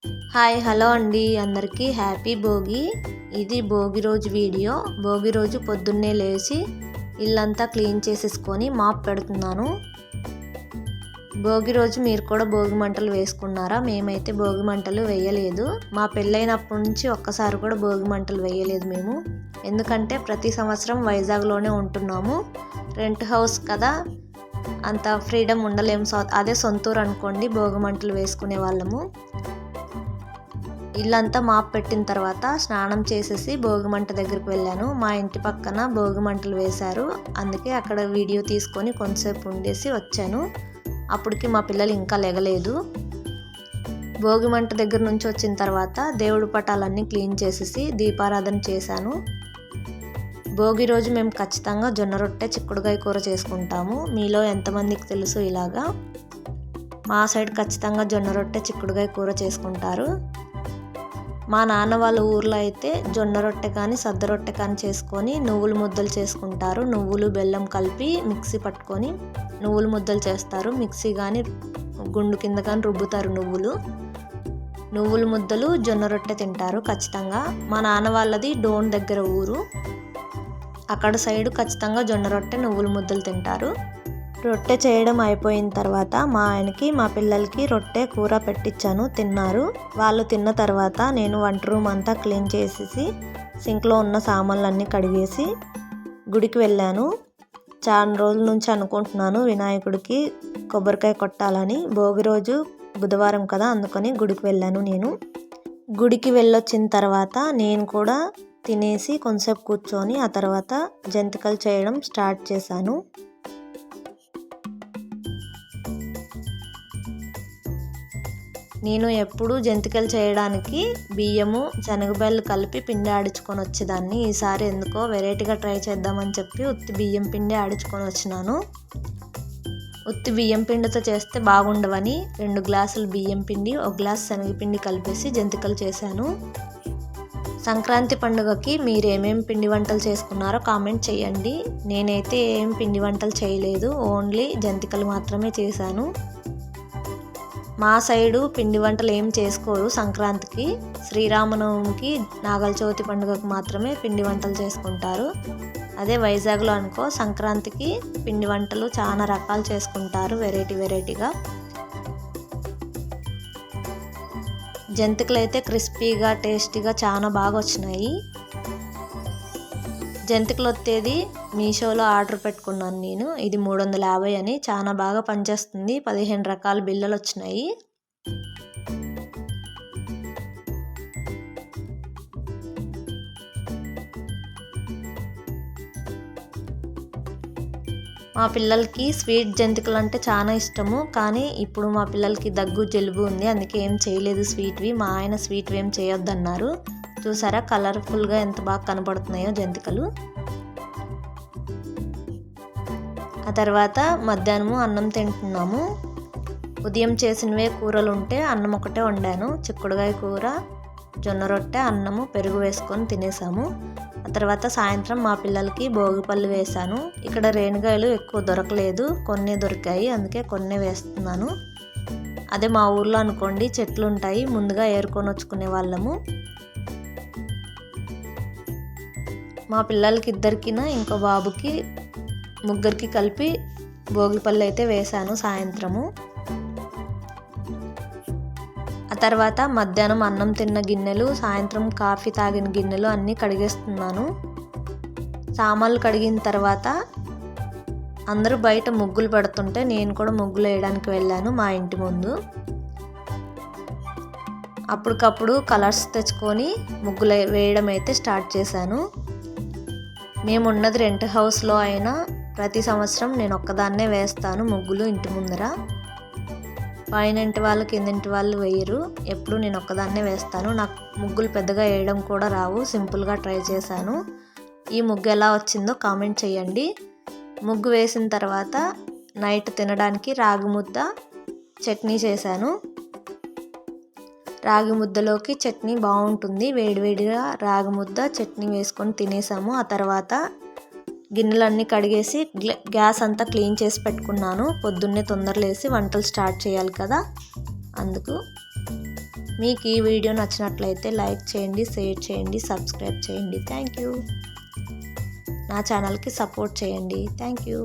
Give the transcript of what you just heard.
Hi hello అండి, అందరికీ happy Bhogi. ఇది భోగి రోజు వీడియో. భోగి రోజు పొద్దున్నే లేచి ఇల్లంతా క్లీన్ చేసేసుకొని మాప్ పెడుతున్నాను. భోగి రోజు మీరు కూడా భోగి మంటలు వేసుకున్నారా? మేమైతే భోగి మంటలు వేయలేదు. మా పెళ్ళైనప్పటి నుంచి ఒక్కసారి కూడా భోగి మంటలు వేయలేదు మేము. ఎందుకంటే ప్రతి సంవత్సరం వైజాగ్లోనే ఉంటున్నాము. రెంట్ హౌస్ కదా, అంత ఫ్రీడమ్ ఉండలేము. అదే సొంతూరు అనుకోండి, భోగి మంటలు వేసుకునే వాళ్ళము. ఇల్లంతా మాప్ పెట్టిన తర్వాత స్నానం చేసేసి భోగి మంట దగ్గరికి వెళ్ళాను. మా ఇంటి పక్కన భోగి మంటలు వేశారు, అందుకే అక్కడ వీడియో తీసుకొని కొంతసేపు ఉండేసి వచ్చాను. అప్పటికి మా పిల్లలు ఇంకా లెగలేదు. భోగి మంట దగ్గర నుంచి వచ్చిన తర్వాత దేవుడి పటాలన్నీ క్లీన్ చేసేసి దీపారాధన చేశాను. భోగి రోజు మేము ఖచ్చితంగా జొన్న రొట్టె చిక్కుడుకాయ కూర చేసుకుంటాము. మీలో ఎంతమందికి తెలుసు ఇలాగా? మా సైడ్ ఖచ్చితంగా జొన్న రొట్టె చిక్కుడుకాయ కూర చేసుకుంటారు. మా నాన్న వాళ్ళ ఊర్లో అయితే జొన్న రొట్టె కానీ సద్ద రొట్టె కానీ చేసుకొని నువ్వుల ముద్దలు చేసుకుంటారు. నువ్వులు బెల్లం కలిపి మిక్సీ పట్టుకొని నువ్వుల ముద్దలు చేస్తారు. మిక్సీ కానీ గుండు కింద కానీ రుబ్బుతారు. నువ్వుల ముద్దలు జొన్న రొట్టె తింటారు ఖచ్చితంగా. మా నాన్న వాళ్ళది డోన్ దగ్గర ఊరు, అక్కడ సైడు ఖచ్చితంగా జొన్న రొట్టె నువ్వుల ముద్దలు తింటారు. రొట్టె చేయడం అయిపోయిన తర్వాత మా ఆయనకి మా పిల్లలకి రొట్టె కూర పెట్టించాను, తిన్నారు. వాళ్ళు తిన్న తర్వాత నేను వంట రూమ్ అంతా క్లీన్ చేసేసి సింక్లో ఉన్న సామాన్లన్నీ కడిగేసి గుడికి వెళ్ళాను. చాలా రోజుల నుంచి అనుకుంటున్నాను వినాయకుడికి కొబ్బరికాయ కొట్టాలని. భోగి రోజు బుధవారం కదా, అందుకని గుడికి వెళ్ళాను. నేను గుడికి వెళ్ళొచ్చిన తర్వాత నేను కూడా తినేసి కొంచెంసేపు కూర్చొని ఆ తర్వాత జంతికలు చేయడం స్టార్ట్ చేశాను. నేను ఎప్పుడు జంతికలు చేయడానికి బియ్యము శనగబెల్లు కలిపి పిండి ఆడించుకొని వచ్చేదాన్ని. ఈసారి ఎందుకో వెరైటీగా ట్రై చేద్దామని చెప్పి ఉత్తి బియ్యం పిండి ఆడించుకొని వచ్చినాను. ఉత్తి బియ్యం పిండితో చేస్తే బాగుండవని 2 గ్లాసులు బియ్యం పిండి 1 గ్లాసు శనగపిండి కలిపేసి జంతికలు చేశాను. సంక్రాంతి పండుగకి మీరు ఏమేమి పిండి వంటలు చేసుకున్నారో కామెంట్ చేయండి. నేనైతే ఏం పిండి వంటలు చేయలేదు, ఓన్లీ జంతికలు మాత్రమే చేశాను. మా సైడు పిండి వంటలు ఏం చేసుకోరు సంక్రాంతికి. శ్రీరామనవమికి నాగల చవితి పండుగకు మాత్రమే పిండి వంటలు చేసుకుంటారు. అదే వైజాగ్లో అనుకో సంక్రాంతికి పిండి వంటలు చాలా రకాలు చేసుకుంటారు, వెరైటీగా. జంతికలు అయితే క్రిస్పీగా టేస్టీగా చాలా బాగా వచ్చినాయి. జంతికలు వచ్చేది మీషోలో ఆర్డర్ పెట్టుకున్నాను నేను. ఇది 350 అని, చాలా బాగా పనిచేస్తుంది. 15 రకాల బిళ్ళలు వచ్చినాయి. మా పిల్లలకి స్వీట్ జంతికలు అంటే చాలా ఇష్టము, కానీ ఇప్పుడు మా పిల్లలకి దగ్గు జలుబు ఉంది, అందుకే ఏం చేయలేదు స్వీట్వి. మా ఆయన స్వీట్వి ఏం చేయొద్దన్నారు. చూసారా కలర్ఫుల్గా ఎంత బాగా కనపడుతున్నాయో జంతికలు. ఆ తర్వాత మధ్యాహ్నము అన్నం తింటున్నాము. ఉదయం చేసినవే కూరలు ఉంటే అన్నం ఒకటే వండాను. చిక్కుడుకాయ కూర, జొన్న రొట్టె, అన్నము, పెరుగు వేసుకొని తినేసాము. ఆ తర్వాత సాయంత్రం మా పిల్లలకి భోగిపళ్ళు వేశాను. ఇక్కడ రేణిగాయలు ఎక్కువ దొరకలేదు, కొన్ని దొరికాయి, అందుకే కొన్ని వేస్తున్నాను. అదే మా ఊర్లో అనుకోండి చెట్లు ఉంటాయి, ముందుగా ఏరుకొని వచ్చుకునే వాళ్ళము. మా పిల్లలకి ఇద్దరికినా ఇంకో బాబుకి ముగ్గురికి కలిపి భోగిపళ్ళు అయితే వేశాను సాయంత్రము. ఆ తర్వాత మధ్యాహ్నం అన్నం తిన్న గిన్నెలు, సాయంత్రం కాఫీ తాగిన గిన్నెలు అన్నీ కడిగేస్తున్నాను. సామాన్లు కడిగిన తర్వాత అందరూ బయట ముగ్గులు పెడుతుంటే నేను కూడా ముగ్గులు వేయడానికి వెళ్ళాను మా ఇంటి ముందు. అప్పటికప్పుడు కలర్స్ తెచ్చుకొని ముగ్గులు వేయడం అయితే స్టార్ట్ చేశాను. మేము ఉన్నది రెంట్ హౌస్లో అయినా ప్రతి సంవత్సరం నేను ఒక్కదాన్నే వేస్తాను ముగ్గులు ఇంటి ముందర. పైన ఇంటి వాళ్ళు కిందింటి వాళ్ళు వేయరు, ఎప్పుడు నేను ఒక్కదాన్నే వేస్తాను. నాకు ముగ్గులు పెద్దగా వేయడం కూడా రావు, సింపుల్గా ట్రై చేశాను. ఈ ముగ్గు ఎలా వచ్చిందో కామెంట్ చేయండి. ముగ్గు వేసిన తర్వాత నైట్ తినడానికి రాగి ముద్ద చట్నీ చేశాను. రాగి ముద్దలోకి చట్నీ బాగుంటుంది, వేడివేడిగా రాగి ముద్ద చట్నీ వేసుకొని తినేసాము. ఆ తర్వాత గిన్నెలన్నీ కడిగేసి గ్యాస్ అంతా క్లీన్ చేసి పెట్టుకున్నాను. పొద్దున్నే తొందరలేసి వంటలు స్టార్ట్ చేయాలి కదా, అందుకు. మీకు ఈ వీడియో నచ్చినట్లయితే లైక్ చేయండి, షేర్ చేయండి, సబ్స్క్రైబ్ చేయండి. Thank you. నా ఛానల్కి సపోర్ట్ చేయండి. Thank you.